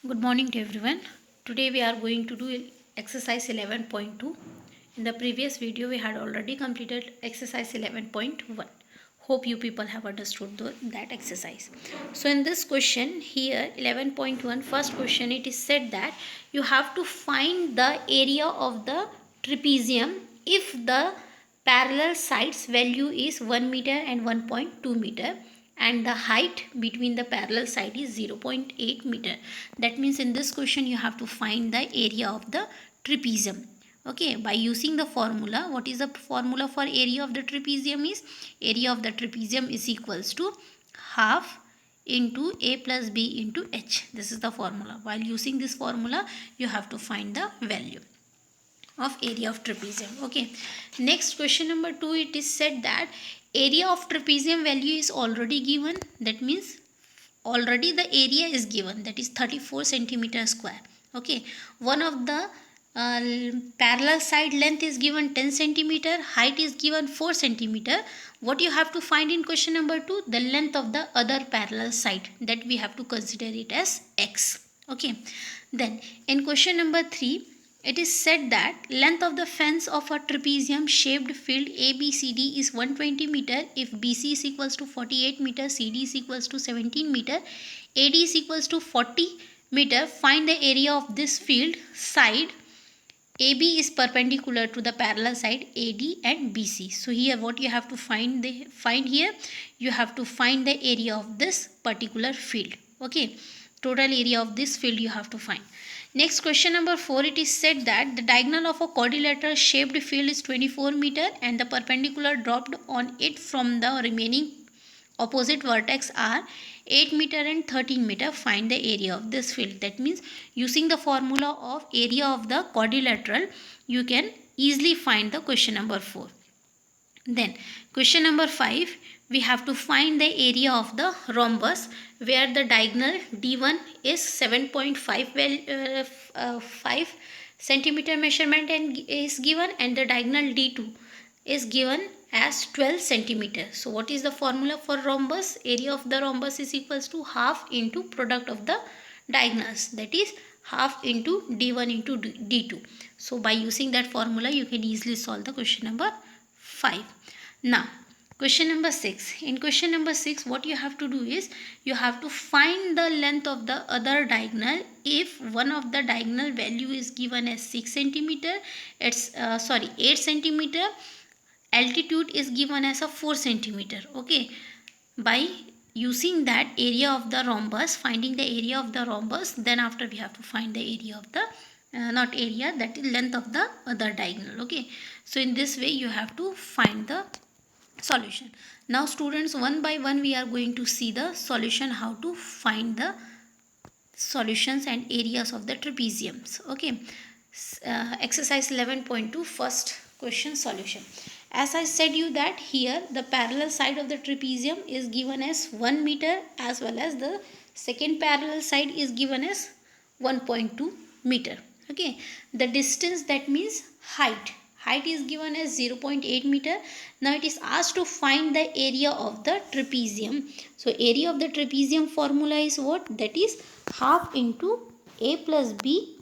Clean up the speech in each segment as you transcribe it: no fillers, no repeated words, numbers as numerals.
Good morning to everyone. Today we are going to do exercise 11.2. In the previous video we had already completed exercise 11.1. Hope you people have understood that exercise. So in this question here 11.1 first question, it is said that you have to find the area of the trapezium if the parallel sides value is 1 meter and 1.2 meter and the height between the parallel side is 0.8 meter. That means in this question you have to find the area of the trapezium. Okay, by using the formula, what is the formula for area of the trapezium is area of the trapezium is equals to half into a plus b into h. This is the formula. While using this formula you have to find the value of area of trapezium. Okay, next question number 2, it is said that area of trapezium value is already given. That means already the area is given, that is 34 centimeter square. Okay, one of the uh, parallel side length is given 10 centimeter, height is given 4 centimeter. What you have to find in question number 2? The length of the other parallel side, that we have to consider it as x. Okay, then in question number 3, it is said that length of the fence of a trapezium shaped field ABCD is 120 meter if BC is equals to 48 meter, CD is equals to 17 meter, AD is equals to 40 meter. Find the area of this field side AB is perpendicular to the parallel side AD and BC. So here what you have to find here, you have to find the area of this particular field. Okay, total area of this field you have to find. Next question number 4, it is said that the diagonal of a quadrilateral shaped field is 24 meter and the perpendicular dropped on it from the remaining opposite vertex are 8 meter and 13 meter. Find the area of this field. That means using the formula of area of the quadrilateral you can easily find the question number 4. Then question number 5, we have to find the area of the rhombus where the diagonal D1 is 7.5 centimeter measurement and is given, and the diagonal D2 is given as 12 centimeter. So what is the formula for rhombus? Area of the rhombus is equals to half into product of the diagonals, that is half into D1 into D2. So by using that formula you can easily solve the question number 5. Now question number 6. In question number 6 what you have to do is you have to find the length of the other diagonal if one of the diagonal value is given as 6 centimeter, 8 centimeter, altitude is given as a 4 centimeter. Okay, by using that area of the rhombus, finding the area of the rhombus, then after we have to find the area of the not area, that is length of the other diagonal. Okay, so in this way you have to find the solution. Now students, one by one we are going to see the solution, how to find the solutions and areas of the trapeziums. Okay, exercise 11.2 first question solution. As I said you that here the parallel side of the trapezium is given as 1 meter as well as the second parallel side is given as 1.2 meter. Okay, the distance, that means height is given as 0.8 meter. Now it is asked to find the area of the trapezium. So area of the trapezium formula is what? That is half into a plus b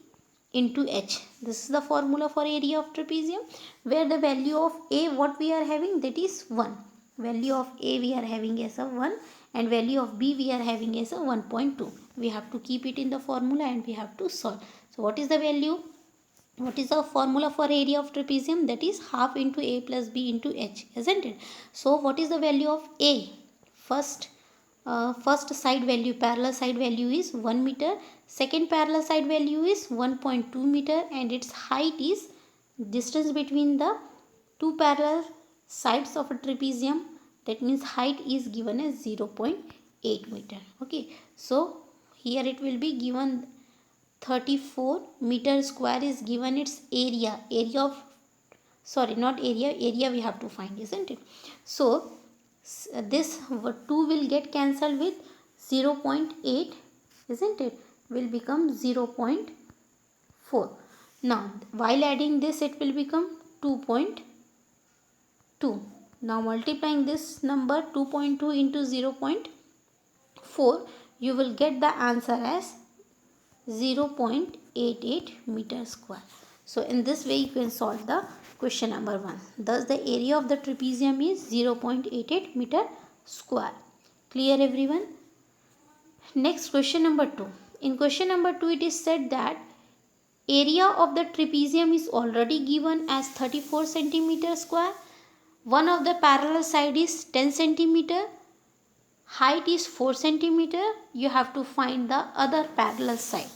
into h. This is the formula for area of trapezium, where the value of a what we are having, that is 1. Value of a we are having as a 1 and value of b we are having as a 1.2. We have to keep it in the formula and we have to solve. So what is the value? What is the formula for area of trapezium? That is half into a plus b into h, isn't it? So what is the value of a? First side value, parallel side value is 1 meter. Second parallel side value is 1.2 meter and its height is distance between the two parallel sides of a trapezium. That means height is given as 0.8 meter. Okay, so here it will be given 34 meter square is given its area of, sorry, not area we have to find, isn't it? So this 2 will get cancelled with 0.8, isn't it? Will become 0.4. Now while adding this it will become 2.2. Now multiplying this number 2.2 into 0.4, you will get the answer as 0.88 meter square. So in this way you can solve the question number 1. Thus the area of the trapezium is 0.88 meter square. Clear everyone? Next question number 2. In question number 2 it is said that area of the trapezium is already given as 34 centimeter square. One of the parallel side is 10 centimeter. Height is 4 centimeter. You have to find the other parallel side.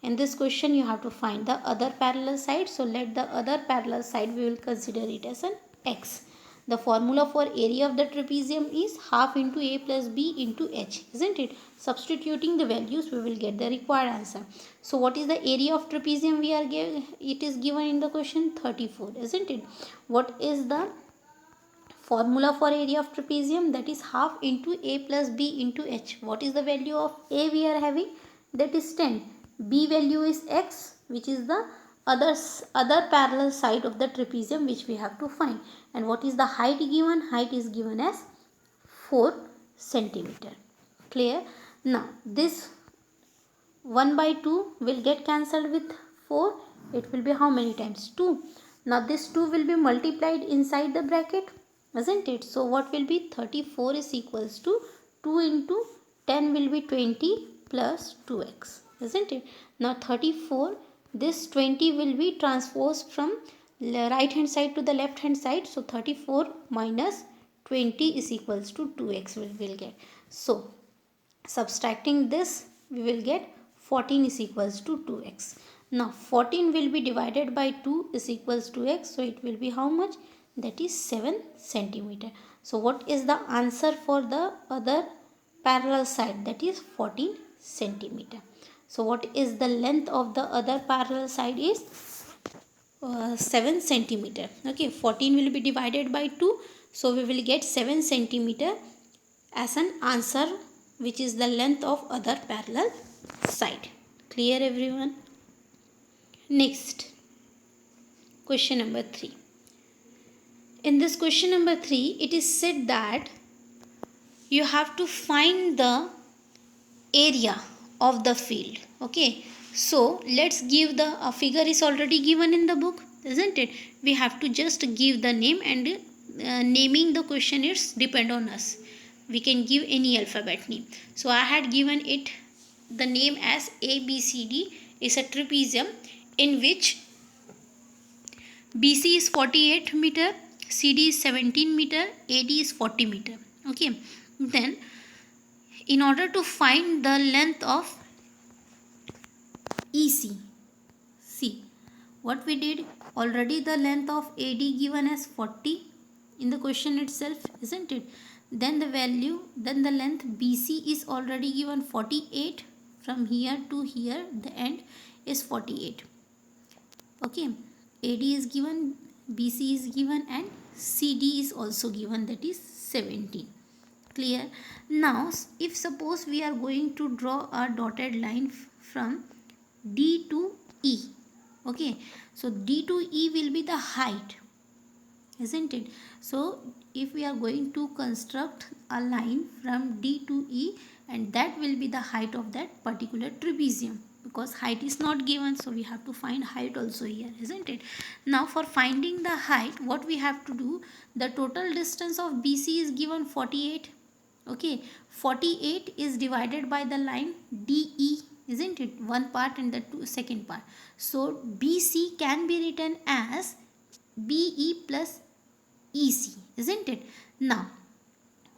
In this question you have to find the other parallel side. So let the other parallel side, we will consider it as an x. The formula for area of the trapezium is half into a plus b into h, isn't it? Substituting the values we will get the required answer. So what is the area of trapezium we are given? It is given in the question 34, isn't it? What is the formula for area of trapezium? That is half into a plus b into h. What is the value of a we are having? That is 10. B value is x, which is the other parallel side of the trapezium which we have to find. And what is the height given? Height is given as 4 centimeter. Clear? Now this 1 by 2 will get cancelled with 4. It will be how many times? 2. Now this 2 will be multiplied inside the bracket, isn't it? So what will be? 34 is equals to 2 into 10 will be 20 plus 2x, isn't it? Now 34, this 20 will be transposed from right hand side to the left hand side. So 34 minus 20 is equals to 2x we will get. So subtracting this we will get 14 is equals to 2x. Now 14 will be divided by 2 is equals to x. So it will be how much? That is 7 centimeter. So what is the answer for the other parallel side? That is 14 centimeter. So what is the length of the other parallel side is 7 centimeter. Okay, 14 will be divided by 2. So we will get 7 centimeter as an answer, which is the length of other parallel side. Clear everyone? Next, question number 3. In this question number 3, it is said that you have to find the area of the field. Okay, so let's give the figure is already given in the book, isn't it? We have to just give the name, and naming the question is depend on us. We can give any alphabet name. So I had given it the name as ABCD is a trapezium in which BC is 48 meter, CD is 17 meter, AD is 40 meter. Okay, then in order to find the length of EC, see what we did already, the length of AD given as 40 in the question itself, isn't it? Then the length BC is already given 48. From here to here the end is 48. Okay, AD is given, BC is given, and CD is also given, that is 17. Clear? Now if suppose we are going to draw a dotted line from D to E. Okay, so D to E will be the height, isn't it? So if we are going to construct a line from D to E, and that will be the height of that particular trapezium, because height is not given, so we have to find height also here, isn't it? Now for finding the height, what we have to do, the total distance of BC is given 48. Okay, 48 is divided by the line DE, isn't it? One part and the second part. So BC can be written as BE plus EC, isn't it? Now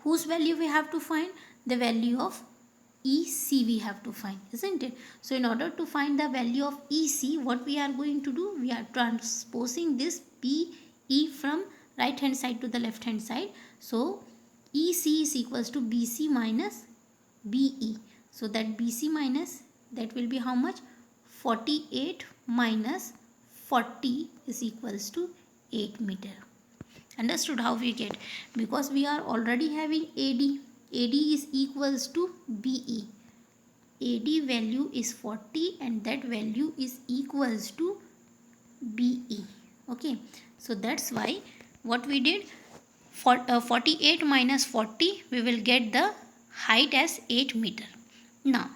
whose value we have to find? The value of EC we have to find, isn't it? So in order to find the value of EC, what we are going to do? We are transposing this BE from right hand side to the left hand side. So EC is equals to BC minus BE. So that BC minus, that will be how much? 48 minus 40 is equals to 8 meter. Understood how we get? Because we are already having AD. AD is equals to BE. AD value is 40 and that value is equals to BE. Okay, so that's why what we did, for 48 minus 40, we will get the height as 8 meter. Now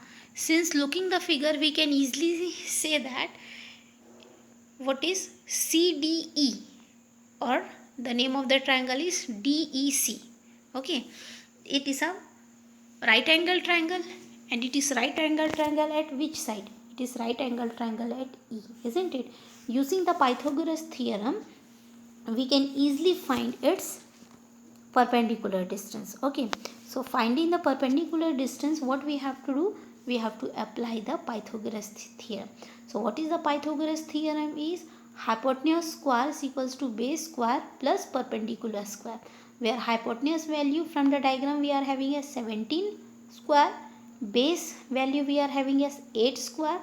Since looking the figure, we can easily say that what is CDE, or the name of the triangle is DEC. Okay, it is a right angle triangle, and it is right angle triangle at which side? It is right angle triangle at E, isn't it? Using the Pythagoras theorem, we can easily find its perpendicular distance. Okay, so finding the perpendicular distance, what we have to do? We have to apply the Pythagoras theorem. So what is the Pythagoras theorem? Is hypotenuse square is equals to base square plus perpendicular square, where hypotenuse value from the diagram we are having as 17 square, base value we are having as 8 square,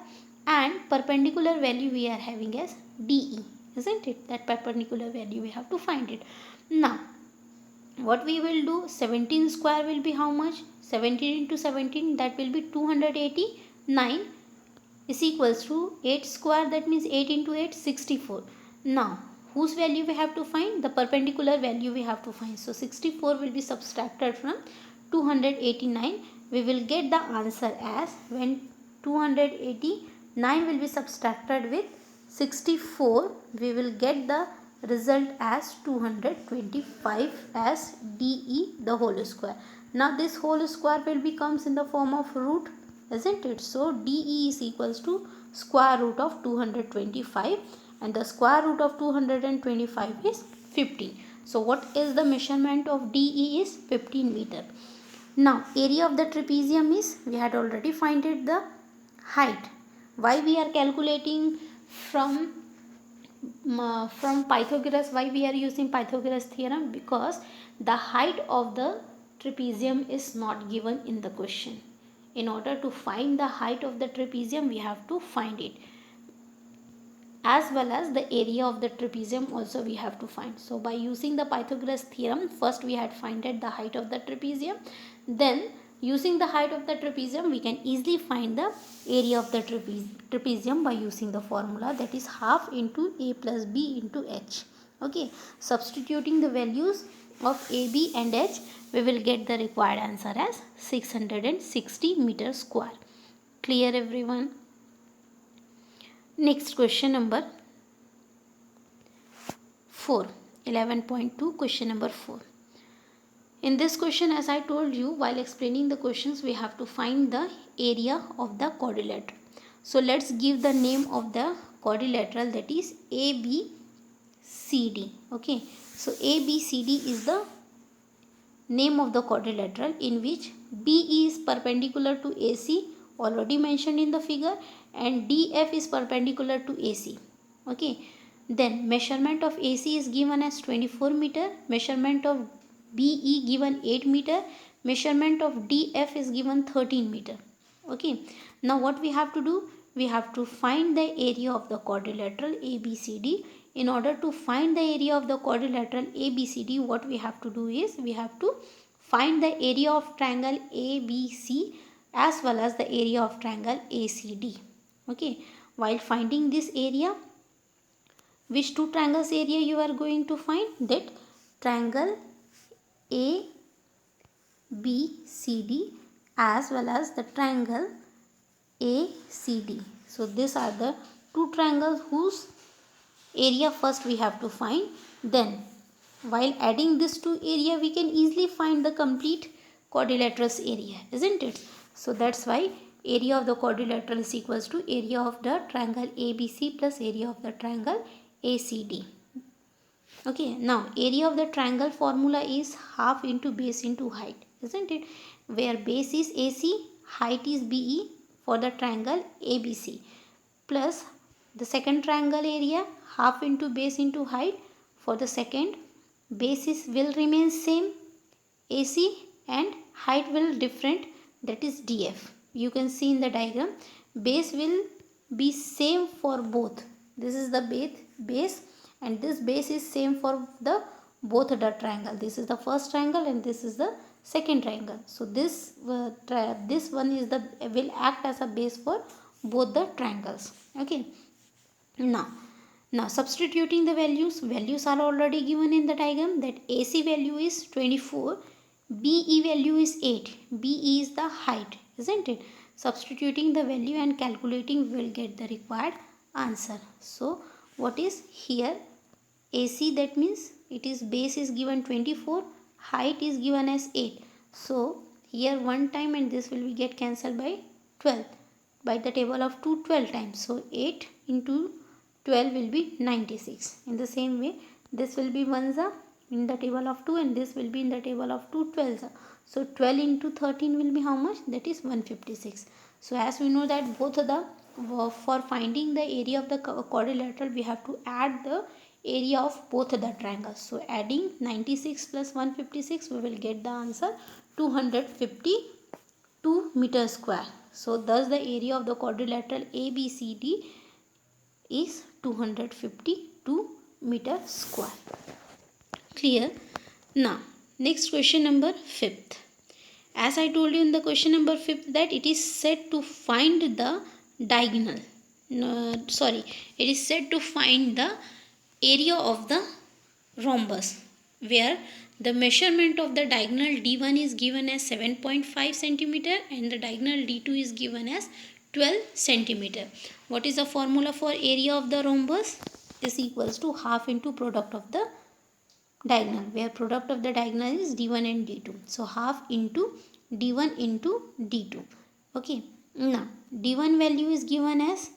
and perpendicular value we are having as DE, isn't it? That perpendicular value we have to find it. Now what we will do, 17 square will be how much? 17 into 17, that will be 289, is equals to 8 square, that means 8 into 8, 64. Now whose value we have to find? The perpendicular value we have to find. So 64 will be subtracted from 289. We will get the answer as, when 289 will be subtracted with 64, we will get the result as 225 as DE the whole square. Now this whole square will becomes in the form of root, isn't it? So DE is equals to square root of 225, and the square root of 225 is 15. So what is the measurement of DE? Is 15 meter. Now area of the trapezium is, we had already find it the height. Why we are calculating from Pythagoras? Why we are using Pythagoras theorem? Because the height of the trapezium is not given in the question. In order to find the height of the trapezium, we have to find it, as well as the area of the trapezium also we have to find. So by using the Pythagoras theorem, first we had finded the height of the trapezium, then using the height of the trapezium, we can easily find the area of the trapezium by using the formula, that is half into A plus B into H. Okay, substituting the values of A, B and H, we will get the required answer as 660 meter square. Clear everyone? Next question number 4, 11.2, question number 4. In this question, as I told you while explaining the questions, we have to find the area of the quadrilateral. So let's give the name of the quadrilateral, that is ABCD. Okay, so ABCD is the name of the quadrilateral in which BE is perpendicular to AC, already mentioned in the figure, and DF is perpendicular to AC. Okay, then measurement of AC is given as 24 meter, measurement of BE given 8 meter, measurement of DF is given 13 meter. Okay, now what we have to do? We have to find the area of the quadrilateral ABCD. In order to find the area of the quadrilateral ABCD, what we have to do is, we have to find the area of triangle ABC as well as the area of triangle ACD. Okay, while finding this area, which two triangles area you are going to find? That triangle ABCD as well as the triangle ACD. So these are the two triangles whose area first we have to find. Then while adding this to area, we can easily find the complete quadrilateral's area, isn't it? So that's why area of the quadrilateral is equals to area of the triangle ABC plus area of the triangle ACD. Okay, now area of the triangle formula is half into base into height, isn't it? Where base is AC, height is BE for the triangle ABC, plus the second triangle area, half into base into height for the second. Basis will remain same AC and height will different, that is DF. You can see in the diagram, base will be same for both. This is the base and this base is same for the both the triangle. This is the first triangle and this is the second triangle. So this one is the will act as a base for both the triangles. Okay, now substituting the values are already given in the diagram, that AC value is 24, BE value is 8. BE is the height, isn't it? substituting the value and calculating, we will get the required answer. So what is here? AC, that means it is base is given 24, height is given as 8. So here one time and this will be get cancelled by 12 by the table of 2 12 times. So 8 into 12 will be 96. In the same way this will be 1 in the table of 2 and this will be in the table of 2 12. So 12 into 13 will be how much? That is 156. So as we know that both of the for finding the area of the quadrilateral we have to add the area of both of the triangles. So adding 96 plus 156 we will get the answer 252 meter square. So thus the area of the quadrilateral ABCD is 252 meter square. Clear? Now next question number 5th. As I told you in the question number 5th that it is said to find the diagonal. It is said to find the area of the rhombus where the measurement of the diagonal D1 is given as 7.5 centimeter and the diagonal D2 is given as 12 centimeter. What is the formula for area of the rhombus? Is equals to half into product of the diagonal, where product of the diagonal is D1 and D2. So half into D1 into D2. Okay. Now D1 value is given as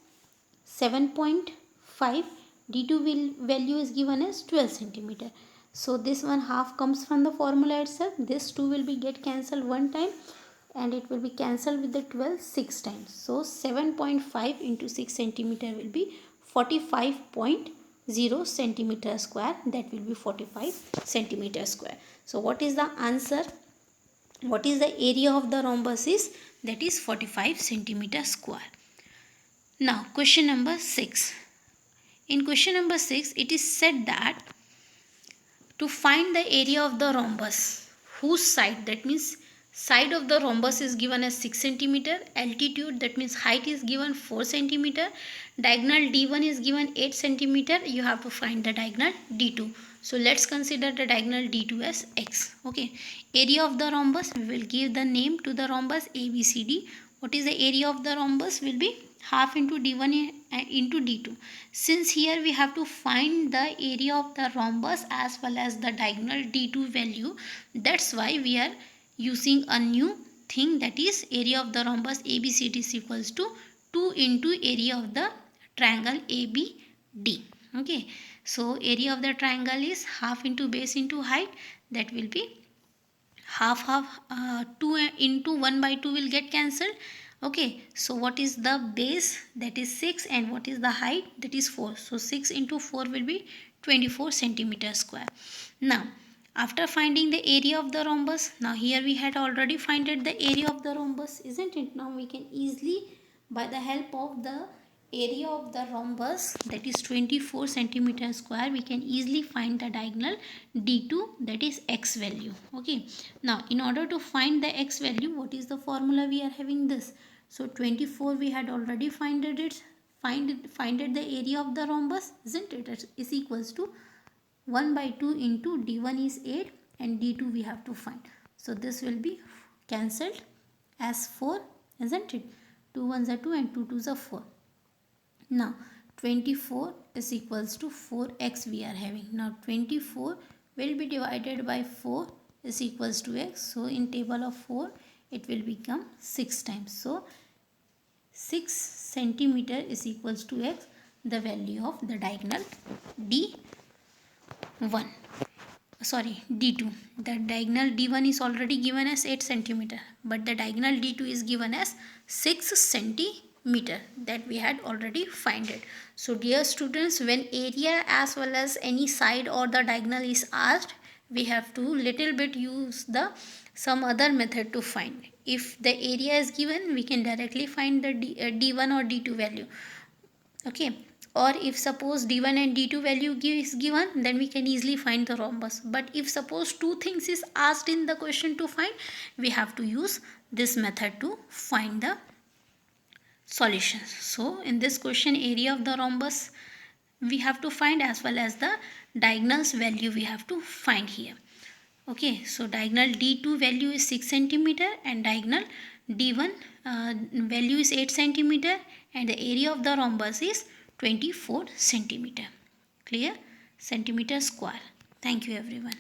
7.5. D2 value is given as 12 centimeter. So this one half comes from the formula itself. This 2 will be get cancelled one time and it will be cancelled with the 12 6 times. So 7.5 into 6 centimeter will be 45.0 centimeter square. That will be 45 centimeter square. So what is the answer? What is the area of the rhombus is? That is 45 centimeter square. Now question number 6. In question number 6 it is said that to find the area of the rhombus whose side, that means side of the rhombus is given as 6 centimeter, altitude, that means height is given 4 centimeter, diagonal D1 is given 8 centimeter, you have to find the diagonal D2. So let's consider the diagonal D2 as x. Okay, area of the rhombus, we will give the name to the rhombus ABCD. What is the area of the rhombus? Will be half into D1 into D2. Since here we have to find the area of the rhombus as well as the diagonal D2 value, that's why we are using a new thing, that is area of the rhombus ABCD is equals to 2 into area of the triangle ABD. Okay, so area of the triangle is half into base into height, that will be half 2 into 1 by 2 will get cancelled. Okay, so what is the base? That is 6 and what is the height? That is 4. So 6 into 4 will be 24 centimeter square. Now after finding the area of the rhombus, now here we had already found the area of the rhombus, isn't it? Now we can easily, by the help of the area of the rhombus, that is 24 centimeter square, we can easily find the diagonal D2, that is x value. Okay, now in order to find the x value, what is the formula we are having this? So 24 we had already finded it, finded the area of the rhombus, isn't it? It is equals to 1 by 2 into D1 is 8 and D2 we have to find. So this will be cancelled as 4, isn't it? 2 1s are 2 and 2 2s are 4. Now 24 is equals to 4x we are having. Now 24 will be divided by 4 is equals to x. So in table of 4 it will become 6 times. So 6 centimeter is equals to x, the value of the diagonal D2. The diagonal D1 is already given as 8 centimeter, but the diagonal D2 is given as 6 centimeter, that we had already find it. So dear students, when area as well as any side or the diagonal is asked, we have to little bit use the some other method to find. If the area is given, we can directly find the D1 or D2 value. Okay, or if suppose D1 and D2 value is given, then we can easily find the rhombus. But if suppose two things is asked in the question to find, we have to use this method to find the solution. So in this question, area of the rhombus we have to find as well as the diagonal's value we have to find here. Okay, so diagonal D2 value is 6 centimeter and diagonal D1 value is 8 centimeter and the area of the rhombus is 24 centimeter. Clear? Centimeter square. Thank you everyone.